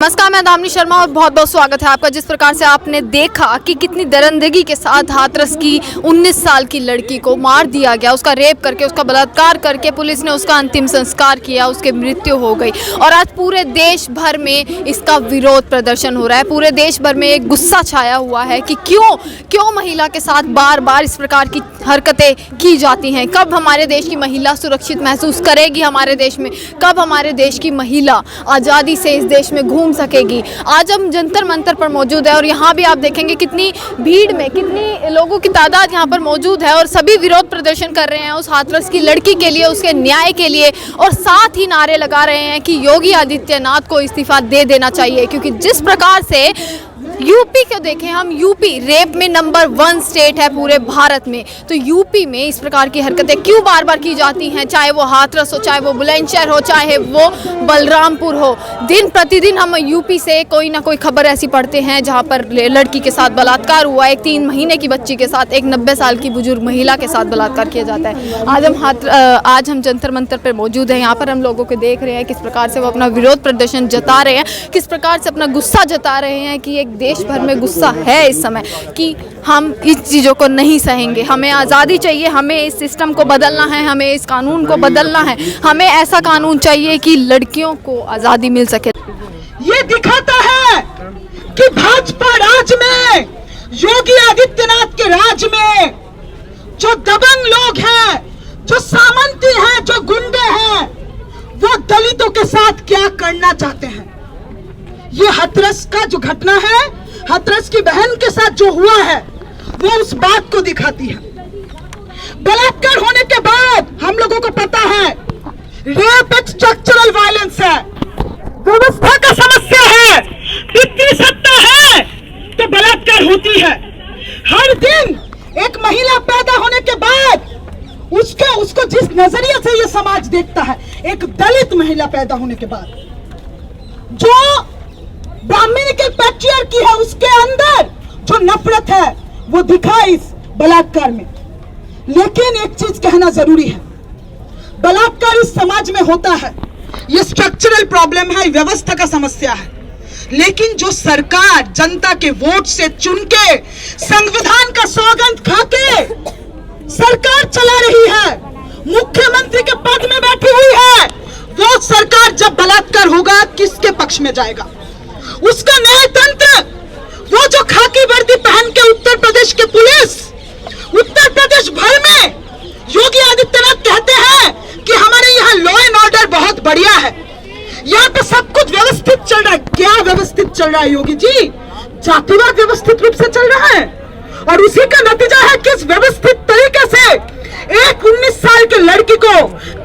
नमस्कार, मैं दामिनी शर्मा और बहुत बहुत स्वागत है आपका। जिस प्रकार से आपने देखा कि कितनी दरिंदगी के साथ हाथरस की 19 साल की लड़की को मार दिया गया, उसका रेप करके, उसका बलात्कार करके पुलिस ने उसका अंतिम संस्कार किया, उसकी मृत्यु हो गई। और आज पूरे देश भर में इसका विरोध प्रदर्शन हो रहा है। पूरे देश भर में एक गुस्सा छाया हुआ है कि क्यों महिला के साथ बार बार इस प्रकार की हरकतें की जाती हैं। कब हमारे देश की महिला सुरक्षित महसूस करेगी हमारे देश में? कब हमारे देश की महिला आज़ादी से इस देश में घूम सकेगी? आज हम जंतर मंतर पर मौजूद है और यहाँ भी आप देखेंगे कितनी भीड़ में कितनी लोगों की तादाद यहाँ पर मौजूद है और सभी विरोध प्रदर्शन कर रहे हैं उस हाथरस की लड़की के लिए, उसके न्याय के लिए। और साथ ही नारे लगा रहे हैं कि योगी आदित्यनाथ को इस्तीफा दे देना चाहिए, क्योंकि जिस प्रकार से यूपी को देखें हम, यूपी रेप में नंबर 1 स्टेट है पूरे भारत में। तो यूपी में इस प्रकार की हरकतें क्यों बार बार की जाती हैं? चाहे वो हाथरस हो, चाहे वो बुलंदशहर हो, चाहे वो बलरामपुर हो। दिन प्रतिदिन हम यूपी से कोई ना कोई खबर ऐसी पढ़ते हैं जहां पर लड़की के साथ बलात्कार हुआ, एक 3 महीने की बच्ची के साथ, एक 90 साल की बुजुर्ग महिला के साथ बलात्कार किया जाता है। आज हम जंतर मंतर पर मौजूद हैं। यहाँ पर हम लोगों को देख रहे हैं किस प्रकार से वो अपना विरोध प्रदर्शन जता रहे हैं, किस प्रकार से अपना गुस्सा जता रहे हैं कि एक देश भर में गुस्सा है इस समय कि हम इस चीज़ों को नहीं सहेंगे। हमें आज़ादी चाहिए, हमें इस सिस्टम को बदलना है, हमें इस कानून को बदलना है। हमें ऐसा कानून चाहिए कि लड़कियों को आज़ादी मिल सके। ये दिखाता है कि भाजपा राज में, योगी आदित्यनाथ के राज में जो दबंग लोग हैं, जो सामंती हैं, जो गुंडे हैं, वो दलितों के साथ क्या करना चाहते हैं। ये हाथरस का जो घटना है, हाथरस की बहन के साथ जो हुआ है, वो उस बात को दिखाती है। बलात्कार होने के बाद हम लोगों को पता है रेप एक स्ट्रक्चरल वायलेंस है, व्यवस्था का समस्या है। वित्तीय सत्ता है तो बलात्कार होती है। हर दिन एक महिला पैदा होने के बाद उसको जिस नजरिए से ये समाज देखता है, एक दलित महिला पैदा होने के बाद जो ब्राह्मणी के पैट्रियार्की है, उसके अंदर जो नफरत है वो दिखा इस बलात्कार में। लेकिन एक चीज कहना जरूरी है, बलात्कार इस समाज में होता है, ये स्ट्रक्चरल प्रॉब्लम है, व्यवस्था का समस्या है। लेकिन जो सरकार जनता के वोट से चुन के, संविधान का सौगंध खा के सरकार चला रही है, मुख्यमंत्री के पद में बैठी हुई है, वो सरकार जब बलात्कार होगा किसके पक्ष में जाएगा? उसका न्याय तंत्र, वो जो खाकी वर्दी पहन के उत्तर प्रदेश के पुलिस, उत्तर प्रदेश भर में योगी आदित्यनाथ कहते हैं कि हमारे यहाँ लॉ एंड ऑर्डर बहुत बढ़िया है, यहाँ पे सब कुछ व्यवस्थित चल रहा है। क्या व्यवस्थित चल रहा है योगी जी? जातिवाद व्यवस्थित रूप से चल रहा है और उसी का नतीजा है कि इस व्यवस्थित तरीके से एक 19 साल की लड़की को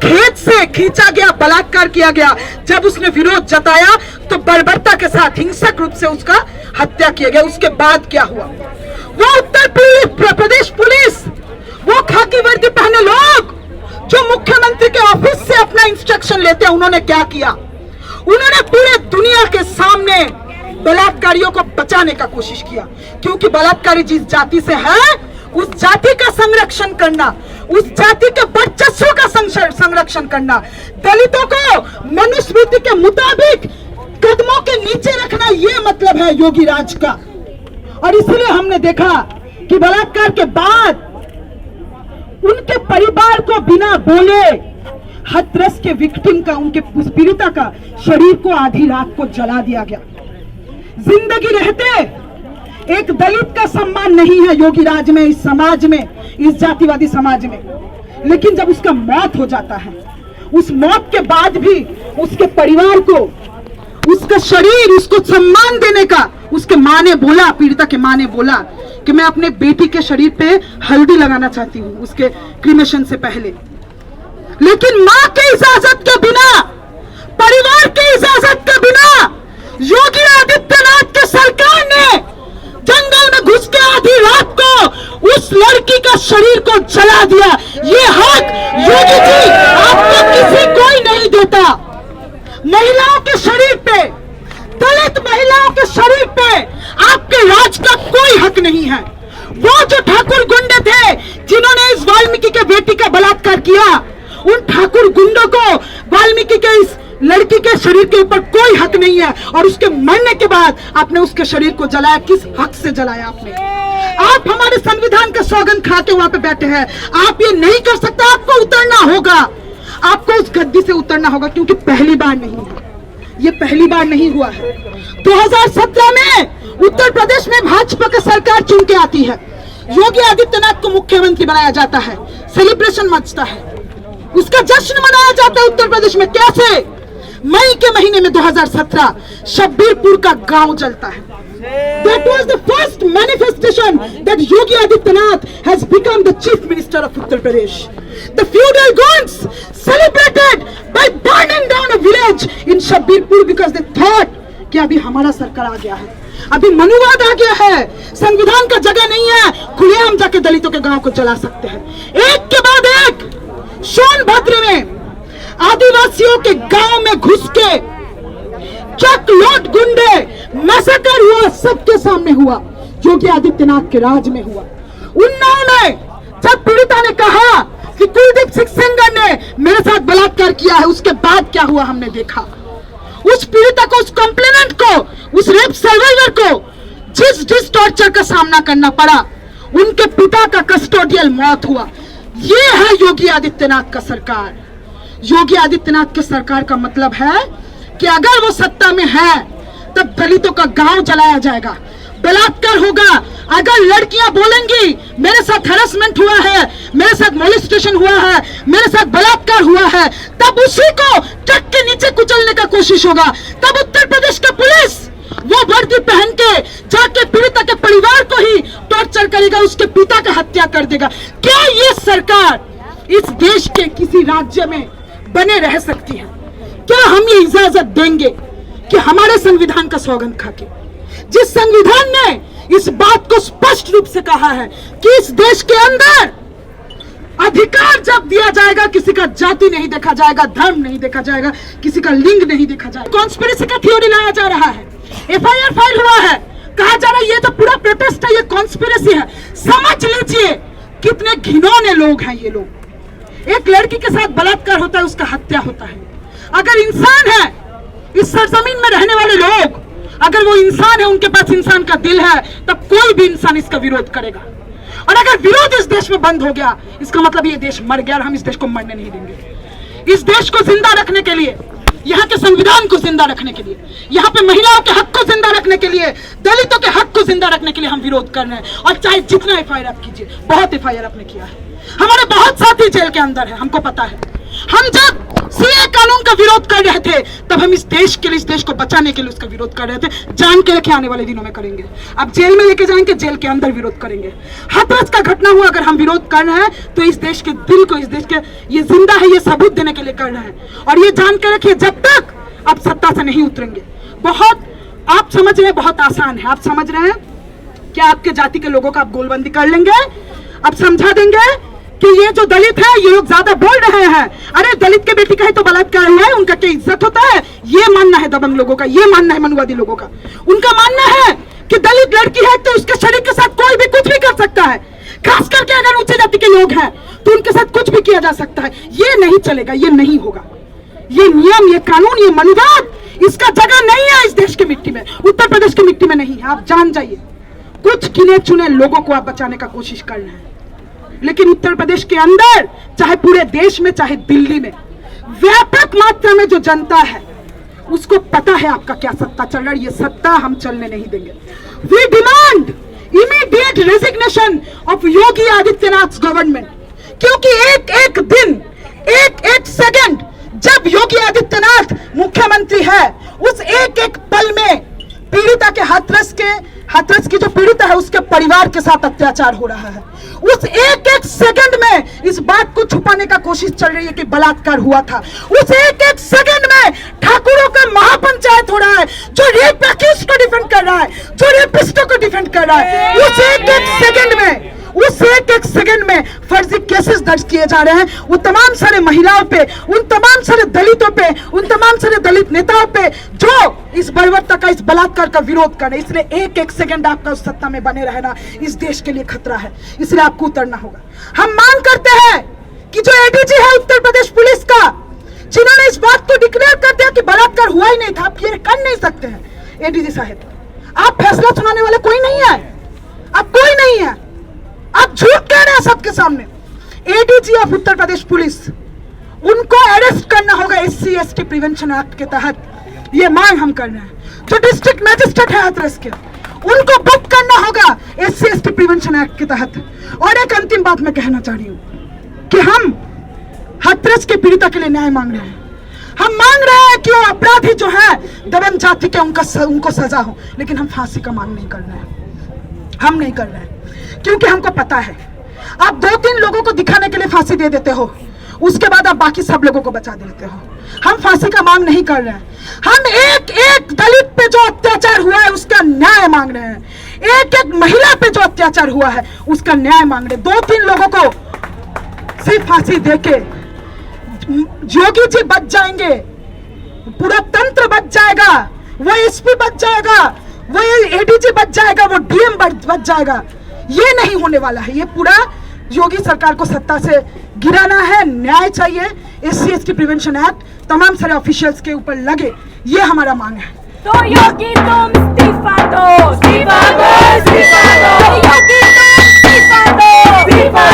खेत से खींचा गया, बलात्कार किया गया। जब उसने विरोध जताया तो बर्बरता के साथ हिंसक रूप से उसका हत्या किया गया। उसके बाद क्या हुआ? वो उत्तर प्रदेश पुलिस, वो खाकी वर्दी पहने लोग जो मुख्यमंत्री के ऑफिस से अपना इंस्ट्रक्शन लेते हैं, उन्होंने क्या किया? उन्होंने पूरे दुनिया के सामने बलात्कारियों को बचाने का कोशिश किया, क्योंकि बलात्कारी जिस जाति से है उस जाति का संरक्षण करना, उस जाति के वर्चस्व का संरक्षण करना, दलितों को मनुस्मृति के मुताबिक कदमों के नीचे रखना, ये मतलब है योगी राज का। और इसलिए हमने देखा कि बलात्कार के बाद उनके परिवार को बिना बोले हाथरस के विक्टिम का, उनके पीड़िता का शरीर को आधी रात को जला दिया गया। जिंदगी रहते एक दलित का सम्मान नहीं है योगी राज में, इस समाज में, इस जातिवादी समाज में। लेकिन जब उसका मौत हो जाता है, उस मौत के बाद भी उसके परिवार को, उसका शरीर, उसको सम्मान देने का, उसके माँ ने बोला, पीड़िता के माँ ने बोला कि मैं अपने बेटी के शरीर पे हल्दी लगाना चाहती हूँ उसके क्रीमेशन से पहले। लेकिन माँ के इजाजत के बिना, परिवार के इजाजत के बिना योगी आदित्यनाथ की सरकार ने जंगल में घुस के आधी रात को उस लड़की का शरीर को जला दिया। ये हक योगी जी आपको किसी कोई नहीं देता। महिलाओं के शरीर पे, दलित महिलाओं के शरीर पे आपके राज का कोई हक नहीं है। वो जो ठाकुर गुंडे थे जिन्होंने इस वाल्मीकि के बेटी का बलात्कार किया, उन ठाकुर गुंडों को वाल्मीकि के इस लड़की के शरीर के ऊपर कोई हक नहीं है, और उसके मरने के बाद आपने उसके शरीर को जलाया। किस हक से जलाया आपने? आप हमारे संविधान का सौगंध खा के वहां पे बैठे हैं। आप ये नहीं कर सकते, आपको उतरना होगा, आपको उस गद्दी से उतरना होगा, क्योंकि पहली बार नहीं है, ये पहली बार नहीं हुआ है। 2017 में उत्तर प्रदेश में भाजपा की सरकार चुन के आती है, योगी आदित्यनाथ को मुख्यमंत्री बनाया जाता है, सेलिब्रेशन मचता है, उसका जश्न मनाया जाता है उत्तर प्रदेश में। कैसे? मई के महीने में 2017 शब्बीरपुर का गांव जलता है। That was the first manifestation that Yogi Adityanath has become the chief minister of Uttar Pradesh. The feudal Gonds celebrated by burning down a village in Shabbirpur because they thought कि अभी हमारा सरकार आ गया है, अभी मनुवाद आ गया है, संविधान का जगह नहीं है, खुलेआम जाके दलितों के गांव को जला सकते हैं। एक के बाद एक सोनभद्र में आदिवासियों के गांव में घुस के चक लौट गुंडे मैसेकर हुआ, सबके सामने हुआ, योगी आदित्यनाथ के राज में हुआ। उन्नाव में जब पीड़िता ने कहा कि कुलदीप सिंह सेंगर ने मेरे साथ बलात्कार किया है, उसके बाद क्या हुआ हमने देखा। उस पीड़िता को, उस कंप्लेनेंट को, उस रेप सर्वाइवर को जिस टॉर्चर का सामना करना पड़ा, उनके पिता का कस्टोडियल मौत हुआ। ये है योगी आदित्यनाथ का सरकार। योगी आदित्यनाथ की सरकार का मतलब है कि अगर वो सत्ता में है तब दलितों का गांव जलाया जाएगा, बलात्कार होगा। अगर लड़कियां बोलेंगी मेरे साथ हैरेसमेंट हुआ है, मेरे साथ मोलेस्टेशन हुआ है, मेरे साथ बलात्कार हुआ है, तब उसी को ट्रक के नीचे कुचलने का कोशिश होगा। तब उत्तर प्रदेश का पुलिस वो वर्दी पहन के जाके पीड़िता के परिवार को ही टॉर्चर करेगा, उसके पिता का हत्या कर देगा। क्या ये सरकार इस देश के किसी राज्य में बने रह सकती है? क्या हम ये इजाजत देंगे कि हमारे संविधान का सौगंध खाके, जिस संविधान ने इस बात को स्पष्ट रूप से कहा है कि इस देश के अंदर अधिकार जब दिया जाएगा, किसी का जाति नहीं देखा जाएगा, धर्म नहीं देखा जाएगा, किसी का लिंग नहीं देखा जाएगा। कॉन्स्पिरेसी का थ्योरी लाया जा रहा है, एफआईआर फाइल हुआ है, कहा जा रहा है ये तो पूरा प्रोटेस्ट है, ये कॉन्स्पिरेसी है। समझ लीजिए कितने घिनौने लोग हैं ये लोग। एक लड़की के साथ बलात्कार होता है, उसका हत्या होता है। अगर इंसान है, इस सरजमीन में रहने वाले लोग, अगर वो इंसान है, उनके पास इंसान का दिल है, तब कोई भी इंसान इसका विरोध करेगा। और अगर विरोध इस देश में बंद हो गया, इसका मतलब ये देश मर गया और हम इस देश को मरने नहीं देंगे। इस देश को जिंदा रखने के लिए, यहाँ के संविधान को जिंदा रखने के लिए, यहाँ पे महिलाओं के हक को जिंदा रखने के लिए, दलितों के हक को जिंदा रखने के लिए हम विरोध कर रहे हैं। और चाहे जितना एफआईआर आप कीजिए, बहुत एफआईआर आपने किया है, हमारे बहुत साथी जेल के अंदर है, हमको पता है। हम जब सीए कानून का विरोध कर रहे थे, तब हम इस देश के लिए, इस देश को बचाने के लिए उसका विरोध कर रहे थे। जान के रखे आने वाले दिनों में करेंगे। अब जेल में लेके जाएंगे, जेल के अंदर विरोध करेंगे। हाथरस का घटना हुआ, अगर हम विरोध कर रहे हैं तो इस देश के दिल को, इस देश के ये जिंदा है, ये सबूत देने के लिए कर रहे हैं। और ये जान के रखिए, जब तक आप सत्ता से नहीं उतरेंगे, बहुत आप समझ रहे हैं, बहुत आसान है। आप समझ रहे हैं क्या आपके जाति के लोगों का आप गोलबंदी कर लेंगे, आप समझा देंगे कि ये जो दलित है, ये लोग ज्यादा बोल रहे हैं, अरे दलित के बेटी का ही तो बलात्कार हुआ है, उनका क्या इज्जत होता है? ये मानना है दबंग लोगों का, ये मानना है मनुवादी लोगों का। उनका मानना है कि दलित लड़की है तो उसके शरीर के साथ कोई भी कुछ भी कर सकता है, खास करके अगर ऊंचे जाति के लोग हैं तो उनके साथ कुछ भी किया जा सकता है। ये नहीं चलेगा, ये नहीं होगा। ये नियम, ये कानून, ये मनुवाद, इसका जगह नहीं है इस देश की मिट्टी में, उत्तर प्रदेश की मिट्टी में नहीं है। आप जान जाइए, कुछ गिने चुने लोगों को आप बचाने का कोशिश कर रहे हैं, लेकिन उत्तर प्रदेश के अंदर, चाहे पूरे देश में, चाहे दिल्ली में, व्यापक मात्रा में जो जनता है उसको पता है आपका क्या सत्ता चल रहा है। ये सत्ता हम चलने नहीं देंगे। We demand immediate resignation of Yogi Adityanath government, क्योंकि एक एक दिन, एक एक सेकंड जब योगी आदित्यनाथ मुख्यमंत्री है, उस एक एक पल में पीड़िता के हाथरस की जो पीड़िता है उसके परिवार के साथ अत्याचार हो रहा है। उस एक एक सेकंड में इस बात को छुपाने का कोशिश चल रही है कि बलात्कार हुआ था। उस एक एक सेकंड में ठाकुरों का महापंचायत हो रहा है, जो रेप एक्यूज्ड को डिफेंड कर रहा है, जो रेपिस्टों को डिफेंड कर रहा है। उस एक एक सेकंड में फर्जी केसेस दर्ज किए जा रहे हैं। वो तमाम सारे महिलाओं पे, उन तमाम सारे दलितों पे, उन तमाम सारे दलित नेताओं पे जो इस बर्बरता का, इस बलात्कार का विरोध कर रहे हैं। इसलिए एक एक सेकंड आपका उस सत्ता में बने रहना इस देश के लिए खतरा है, इसलिए आपको उतरना होगा। हम मांग करते हैं कि जो एडीजी है उत्तर प्रदेश पुलिस का, जिन्होंने इस बात को डिक्लेयर कर दिया कि बलात्कार हुआ ही नहीं था। आप ये कर नहीं सकते हैं एडीजी साहब, आप फैसला सुनाने वाले कोई नहीं है, अब कोई नहीं है, आप झूठ कह रहे हैं सबके सामने। ADG of Uttar Pradesh police, उनको अरेस्ट करना होगा SC ST प्रिवेंशन एक्ट के तहत, ये मांग हम कर रहे हैं। जो डिस्ट्रिक्ट मजिस्ट्रेट है हाथरस के, उनको बुक करना होगा SC ST प्रिवेंशन एक्ट के तहत। और एक अंतिम बात मैं कहना चाह रही हूँ कि हम हाथरस के पीड़िता के लिए न्याय मांग रहे हैं। हम मांग रहे हैं कि वो अपराधी जो है दबंग जाति के, उनको सजा हो, लेकिन हम फांसी का मांग नहीं कर रहे हैं। हम नहीं कर रहे हैं क्योंकि हमको पता है आप 2-3 लोगों को दिखाने के लिए फांसी दे देते हो, उसके बाद आप बाकी सब लोगों को बचा देते हो। हम फांसी का मांग नहीं कर रहे हैं, हम एक एक दलित पे जो अत्याचार हुआ है उसका न्याय मांग रहे हैं। एक एक महिला पे जो अत्याचार हुआ है उसका न्याय मांग रहे हैं। 2-3 लोगों को सिर्फ फांसी देके योगी जी बच जाएंगे, पूरा तंत्र बच जाएगा, वो SP बच जाएगा, वो ADG बच जाएगा, वो DM बच जाएगा। ये नहीं होने वाला है। ये पूरा योगी सरकार को सत्ता से गिराना है। न्याय चाहिए, SC ST प्रिवेंशन एक्ट तमाम सारे ऑफिशियल्स के ऊपर लगे, ये हमारा मांग है। तो योगी तुम इस्तीफा दो, इस्तीफा दो, इस्तीफा दो, योगी तुम इस्तीफा दो, इस्तीफा